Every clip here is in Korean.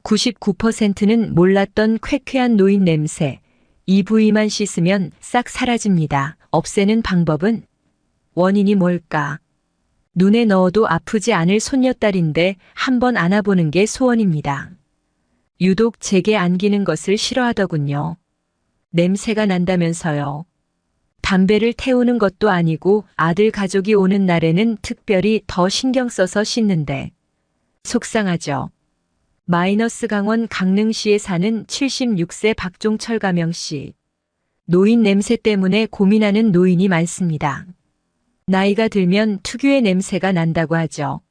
99%는 몰랐던 쾌쾌한 노인 냄새. 이 부위만 씻으면 싹 사라집니다. 없애는 방법은? 원인이 뭘까? 눈에 넣어도 아프지 않을 손녀딸인데 한번 안아보는 게 소원입니다. 유독 제게 안기는 것을 싫어하더군요. 냄새가 난다면서요. 담배를 태우는 것도 아니고 아들 가족이 오는 날에는 특별히 더 신경 써서 씻는데. 속상하죠. 마이너스 강원 강릉시에 사는 76세 박종철 가명씨. 노인 냄새 때문에 고민하는 노인이 많습니다. 나이가 들면 특유의 냄새가 난다고 하죠.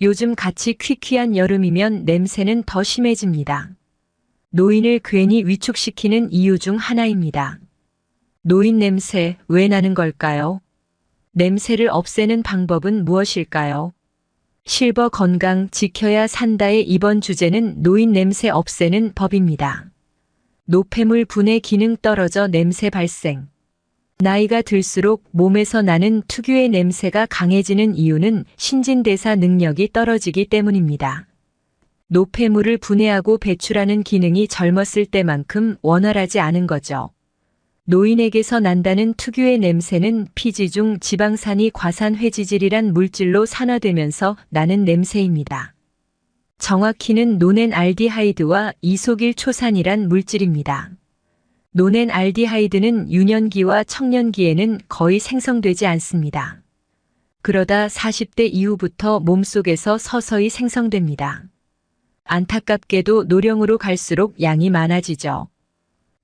요즘 같이 퀴퀴한 여름이면 냄새는 더 심해집니다. 노인을 괜히 위축시키는 이유 중 하나입니다. 노인 냄새 왜 나는 걸까요? 냄새를 없애는 방법은 무엇일까요? 실버 건강 지켜야 산다의 이번 주제는 노인 냄새 없애는 법입니다. 노폐물 분해 기능 떨어져 냄새 발생. 나이가 들수록 몸에서 나는 특유의 냄새가 강해지는 이유는 신진대사 능력이 떨어지기 때문입니다. 노폐물을 분해하고 배출하는 기능이 젊었을 때만큼 원활하지 않은 거죠. 노인에게서 난다는 특유의 냄새는 피지 중 지방산이 과산화지질이란 물질로 산화되면서 나는 냄새입니다. 정확히는 노넨알디하이드와 이소길초산이란 물질입니다. 노넨알디하이드는 유년기와 청년기에는 거의 생성되지 않습니다. 그러다 40대 이후부터 몸속에서 서서히 생성됩니다. 안타깝게도 노령으로 갈수록 양이 많아지죠.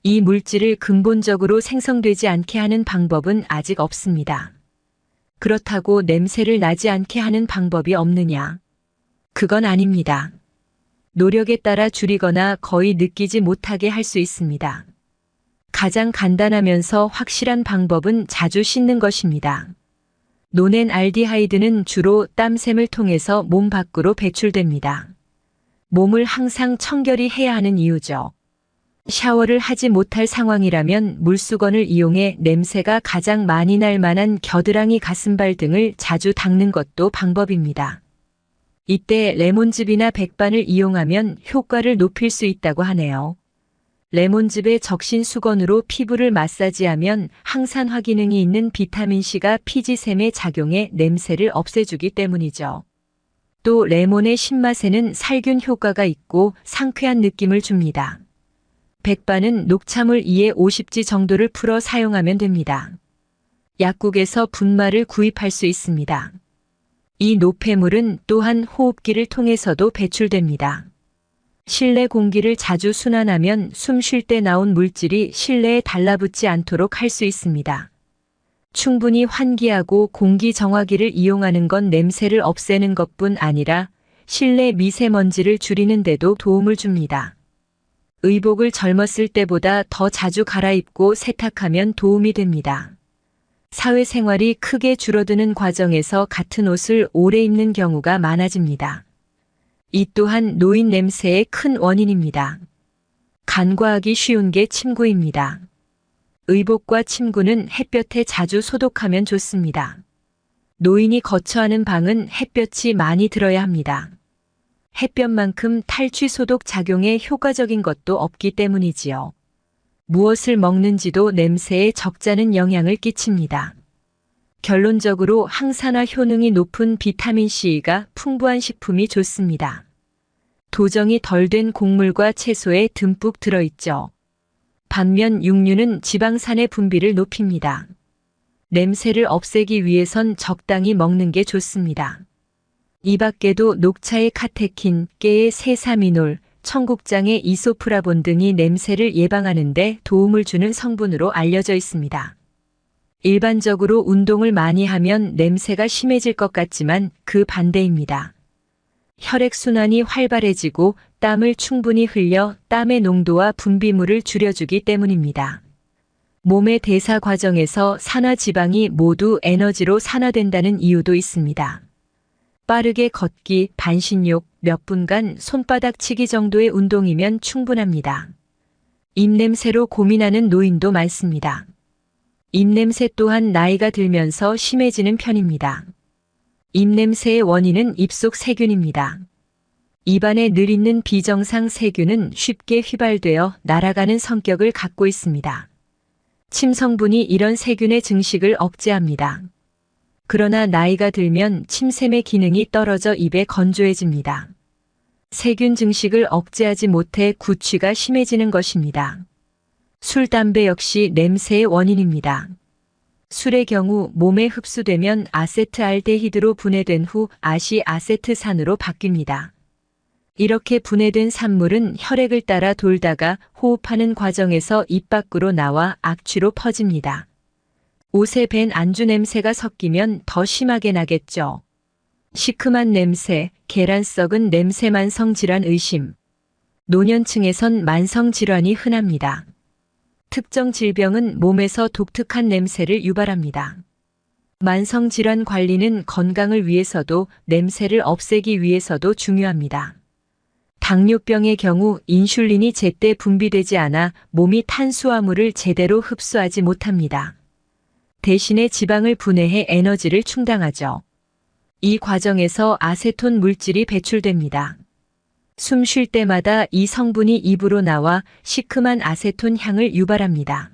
이 물질을 근본적으로 생성되지 않게 하는 방법은 아직 없습니다. 그렇다고 냄새를 나지 않게 하는 방법이 없느냐? 그건 아닙니다. 노력에 따라 줄이거나 거의 느끼지 못하게 할 수 있습니다. 가장 간단하면서 확실한 방법은 자주 씻는 것입니다. 노넨알디하이드는 주로 땀샘을 통해서 몸 밖으로 배출됩니다. 몸을 항상 청결히 해야 하는 이유죠. 샤워를 하지 못할 상황이라면 물수건을 이용해 냄새가 가장 많이 날 만한 겨드랑이 가슴발 등을 자주 닦는 것도 방법입니다. 이때 레몬즙이나 백반을 이용하면 효과를 높일 수 있다고 하네요. 레몬즙에 적신 수건으로 피부를 마사지하면 항산화 기능이 있는 비타민C가 피지샘에 작용해 냄새를 없애주기 때문이죠. 또 레몬의 신맛에는 살균 효과가 있고 상쾌한 느낌을 줍니다. 백반은 녹차물 2에 50지 정도를 풀어 사용하면 됩니다. 약국에서 분말을 구입할 수 있습니다. 이 노폐물은 또한 호흡기를 통해서도 배출됩니다. 실내 공기를 자주 순환하면 숨 쉴 때 나온 물질이 실내에 달라붙지 않도록 할 수 있습니다. 충분히 환기하고 공기 정화기를 이용하는 건 냄새를 없애는 것뿐 아니라 실내 미세먼지를 줄이는 데도 도움을 줍니다. 의복을 젊었을 때보다 더 자주 갈아입고 세탁하면 도움이 됩니다. 사회생활이 크게 줄어드는 과정에서 같은 옷을 오래 입는 경우가 많아집니다. 이 또한 노인 냄새의 큰 원인입니다. 간과하기 쉬운 게 침구입니다. 의복과 침구는 햇볕에 자주 소독하면 좋습니다. 노인이 거처하는 방은 햇볕이 많이 들어야 합니다. 햇볕만큼 탈취 소독 작용에 효과적인 것도 없기 때문이지요. 무엇을 먹는지도 냄새에 적잖은 영향을 끼칩니다. 결론적으로 항산화 효능이 높은 비타민C가 풍부한 식품이 좋습니다. 도정이 덜 된 곡물과 채소에 듬뿍 들어있죠. 반면 육류는 지방산의 분비를 높입니다. 냄새를 없애기 위해선 적당히 먹는 게 좋습니다. 이 밖에도 녹차의 카테킨, 깨의 세사미놀, 청국장의 이소프라본 등이 냄새를 예방하는 데 도움을 주는 성분으로 알려져 있습니다. 일반적으로 운동을 많이 하면 냄새가 심해질 것 같지만 그 반대입니다. 혈액순환이 활발해지고 땀을 충분히 흘려 땀의 농도와 분비물을 줄여주기 때문입니다. 몸의 대사 과정에서 산화지방이 모두 에너지로 산화된다는 이유도 있습니다. 빠르게 걷기, 반신욕, 몇 분간 손바닥 치기 정도의 운동이면 충분합니다. 입냄새로 고민하는 노인도 많습니다. 입냄새 또한 나이가 들면서 심해지는 편입니다. 입냄새의 원인은 입속 세균입니다. 입안에 늘 있는 비정상 세균은 쉽게 휘발되어 날아가는 성격을 갖고 있습니다. 침 성분이 이런 세균의 증식을 억제합니다. 그러나 나이가 들면 침샘의 기능이 떨어져 입에 건조해집니다. 세균 증식을 억제하지 못해 구취가 심해지는 것입니다. 술, 담배 역시 냄새의 원인입니다. 술의 경우 몸에 흡수되면 아세트알데히드로 분해된 후 아시아세트산으로 바뀝니다. 이렇게 분해된 산물은 혈액을 따라 돌다가 호흡하는 과정에서 입 밖으로 나와 악취로 퍼집니다. 옷에 밴 안주 냄새가 섞이면 더 심하게 나겠죠. 시큼한 냄새, 계란 썩은 냄새 만성질환 의심. 노년층에선 만성질환이 흔합니다. 특정 질병은 몸에서 독특한 냄새를 유발합니다. 만성질환 관리는 건강을 위해서도 냄새를 없애기 위해서도 중요합니다. 당뇨병의 경우 인슐린이 제때 분비되지 않아 몸이 탄수화물을 제대로 흡수하지 못합니다. 대신에 지방을 분해해 에너지를 충당하죠. 이 과정에서 아세톤 물질이 배출됩니다. 숨 쉴 때마다 이 성분이 입으로 나와 시큼한 아세톤 향을 유발합니다.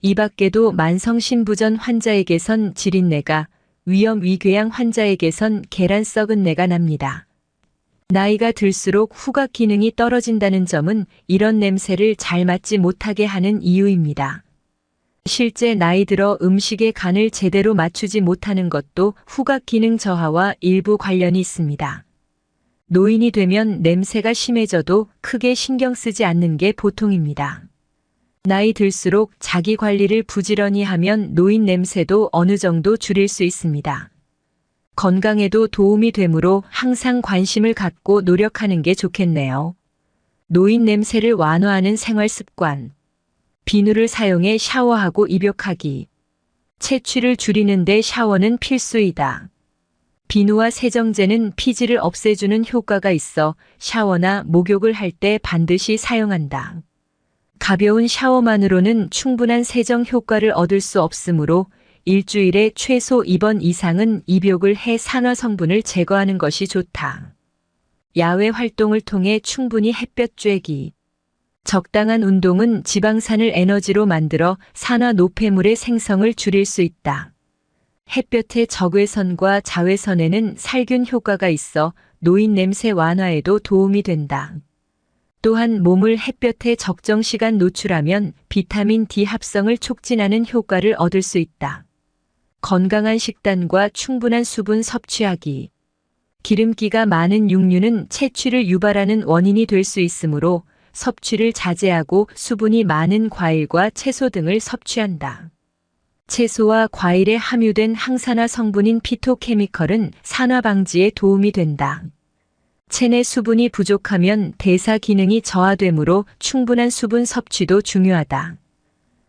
이 밖에도 만성신부전 환자에게선 지린내가, 위염위궤양 환자에게선 계란 썩은 내가 납니다. 나이가 들수록 후각 기능이 떨어진다는 점은 이런 냄새를 잘 맡지 못하게 하는 이유입니다. 실제 나이 들어 음식의 간을 제대로 맞추지 못하는 것도 후각 기능 저하와 일부 관련이 있습니다. 노인이 되면 냄새가 심해져도 크게 신경 쓰지 않는 게 보통입니다. 나이 들수록 자기 관리를 부지런히 하면 노인 냄새도 어느 정도 줄일 수 있습니다. 건강에도 도움이 되므로 항상 관심을 갖고 노력하는 게 좋겠네요. 노인 냄새를 완화하는 생활 습관. 비누를 사용해 샤워하고 입욕하기. 채취를 줄이는 데 샤워는 필수이다. 비누와 세정제는 피지를 없애주는 효과가 있어 샤워나 목욕을 할 때 반드시 사용한다. 가벼운 샤워만으로는 충분한 세정 효과를 얻을 수 없으므로 일주일에 최소 2번 이상은 입욕을 해 산화 성분을 제거하는 것이 좋다. 야외 활동을 통해 충분히 햇볕 쬐기. 적당한 운동은 지방산을 에너지로 만들어 산화 노폐물의 생성을 줄일 수 있다. 햇볕의 적외선과 자외선에는 살균 효과가 있어 노인 냄새 완화에도 도움이 된다. 또한 몸을 햇볕에 적정 시간 노출하면 비타민 D 합성을 촉진하는 효과를 얻을 수 있다. 건강한 식단과 충분한 수분 섭취하기. 기름기가 많은 육류는 채취를 유발하는 원인이 될 수 있으므로 섭취를 자제하고 수분이 많은 과일과 채소 등을 섭취한다. 채소와 과일에 함유된 항산화 성분인 피토케미컬은 산화 방지에 도움이 된다. 체내 수분이 부족하면 대사 기능이 저하되므로 충분한 수분 섭취도 중요하다.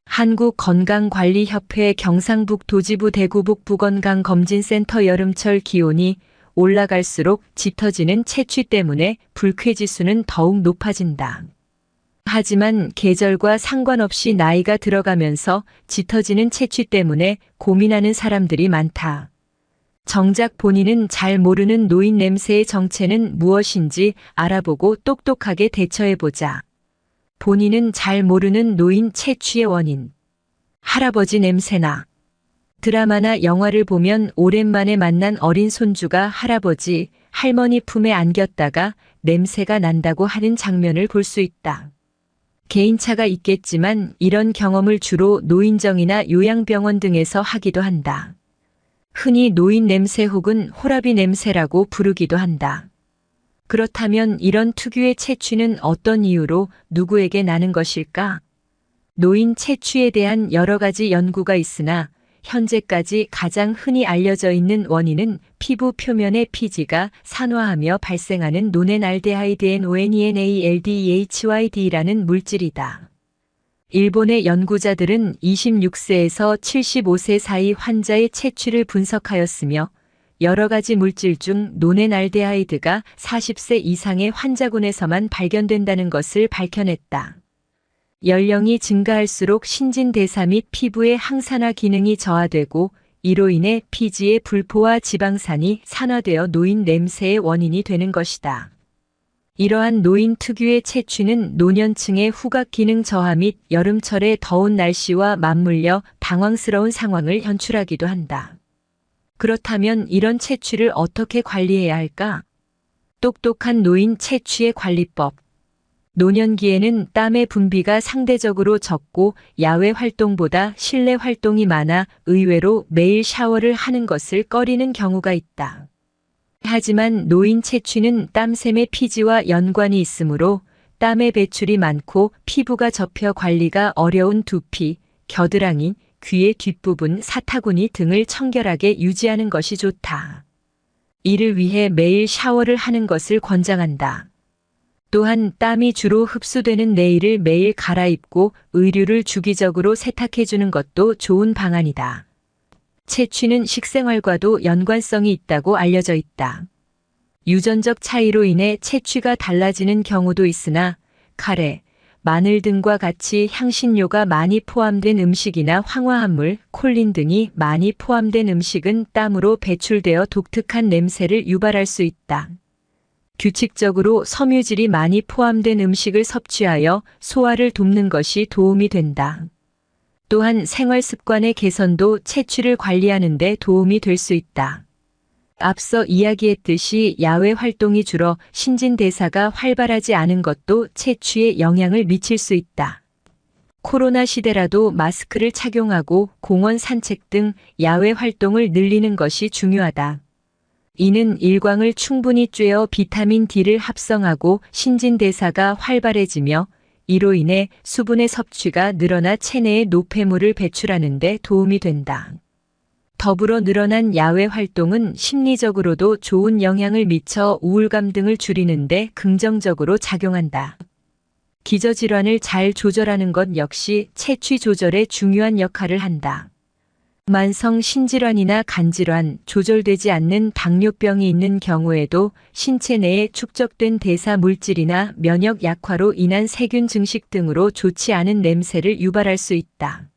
한국건강관리협회 경상북도 지부 대구북 부건강검진센터 여름철 기온이 올라갈수록 짙어지는 채취 때문에 불쾌지수는 더욱 높아진다. 하지만 계절과 상관없이 나이가 들어가면서 짙어지는 채취 때문에 고민하는 사람들이 많다. 정작 본인은 잘 모르는 노인 냄새의 정체는 무엇인지 알아보고 똑똑하게 대처해보자. 본인은 잘 모르는 노인 채취의 원인. 할아버지 냄새나. 드라마나 영화를 보면 오랜만에 만난 어린 손주가 할아버지, 할머니 품에 안겼다가 냄새가 난다고 하는 장면을 볼 수 있다. 개인차가 있겠지만 이런 경험을 주로 노인정이나 요양병원 등에서 하기도 한다. 흔히 노인 냄새 혹은 호라비 냄새라고 부르기도 한다. 그렇다면 이런 특유의 채취는 어떤 이유로 누구에게 나는 것일까? 노인 채취에 대한 여러 가지 연구가 있으나 현재까지 가장 흔히 알려져 있는 원인은 피부 표면의 피지가 산화하며 발생하는 노넨알데하이드 NONENALDEHYD라는 물질이다. 일본의 연구자들은 26세에서 75세 사이 환자의 채취를 분석하였으며 여러 가지 물질 중 노넨알데하이드가 40세 이상의 환자군에서만 발견된다는 것을 밝혀냈다. 연령이 증가할수록 신진대사 및 피부의 항산화 기능이 저하되고 이로 인해 피지의 불포와 지방산이 산화되어 노인 냄새의 원인이 되는 것이다. 이러한 노인 특유의 채취는 노년층의 후각 기능 저하 및 여름철의 더운 날씨와 맞물려 당황스러운 상황을 연출하기도 한다. 그렇다면 이런 채취를 어떻게 관리해야 할까? 똑똑한 노인 채취의 관리법. 노년기에는 땀의 분비가 상대적으로 적고 야외 활동보다 실내 활동이 많아 의외로 매일 샤워를 하는 것을 꺼리는 경우가 있다. 하지만 노인 채취는 땀샘의 피지와 연관이 있으므로 땀의 배출이 많고 피부가 접혀 관리가 어려운 두피, 겨드랑이, 귀의 뒷부분, 사타구니 등을 청결하게 유지하는 것이 좋다. 이를 위해 매일 샤워를 하는 것을 권장한다. 또한 땀이 주로 흡수되는 내일을 매일 갈아입고 의류를 주기적으로 세탁해주는 것도 좋은 방안이다. 채취는 식생활과도 연관성이 있다고 알려져 있다. 유전적 차이로 인해 채취가 달라지는 경우도 있으나 카레, 마늘 등과 같이 향신료가 많이 포함된 음식이나 황화합물, 콜린 등이 많이 포함된 음식은 땀으로 배출되어 독특한 냄새를 유발할 수 있다. 규칙적으로 섬유질이 많이 포함된 음식을 섭취하여 소화를 돕는 것이 도움이 된다. 또한 생활 습관의 개선도 채취를 관리하는 데 도움이 될 수 있다. 앞서 이야기했듯이 야외 활동이 줄어 신진대사가 활발하지 않은 것도 채취에 영향을 미칠 수 있다. 코로나 시대라도 마스크를 착용하고 공원 산책 등 야외 활동을 늘리는 것이 중요하다. 이는 일광을 충분히 쬐어 비타민 D를 합성하고 신진대사가 활발해지며 이로 인해 수분의 섭취가 늘어나 체내에 노폐물을 배출하는 데 도움이 된다. 더불어 늘어난 야외 활동은 심리적으로도 좋은 영향을 미쳐 우울감 등을 줄이는 데 긍정적으로 작용한다. 기저질환을 잘 조절하는 것 역시 채취 조절에 중요한 역할을 한다. 만성 신질환이나 간질환, 조절되지 않는 당뇨병이 있는 경우에도 신체 내에 축적된 대사 물질이나 면역 약화로 인한 세균 증식 등으로 좋지 않은 냄새를 유발할 수 있다.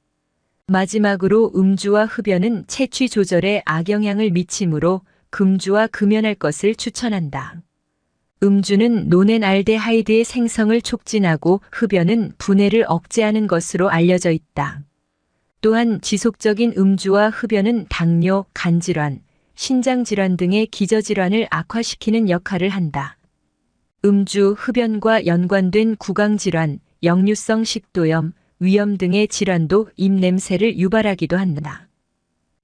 마지막으로 음주와 흡연은 채취 조절에 악영향을 미치므로 금주와 금연할 것을 추천한다. 음주는 노넨알데하이드의 생성을 촉진하고 흡연은 분해를 억제하는 것으로 알려져 있다. 또한 지속적인 음주와 흡연은 당뇨, 간질환, 신장질환 등의 기저질환을 악화시키는 역할을 한다. 음주, 흡연과 연관된 구강질환, 역류성 식도염, 위염 등의 질환도 입냄새를 유발하기도 한다.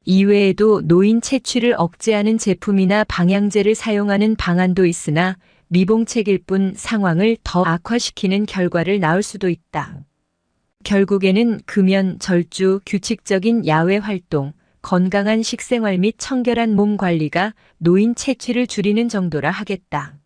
이외에도 노인 채취를 억제하는 제품이나 방향제를 사용하는 방안도 있으나 미봉책일 뿐 상황을 더 악화시키는 결과를 낳을 수도 있다. 결국에는 금연, 절주, 규칙적인 야외 활동, 건강한 식생활 및 청결한 몸 관리가 노인 채취를 줄이는 정도라 하겠다.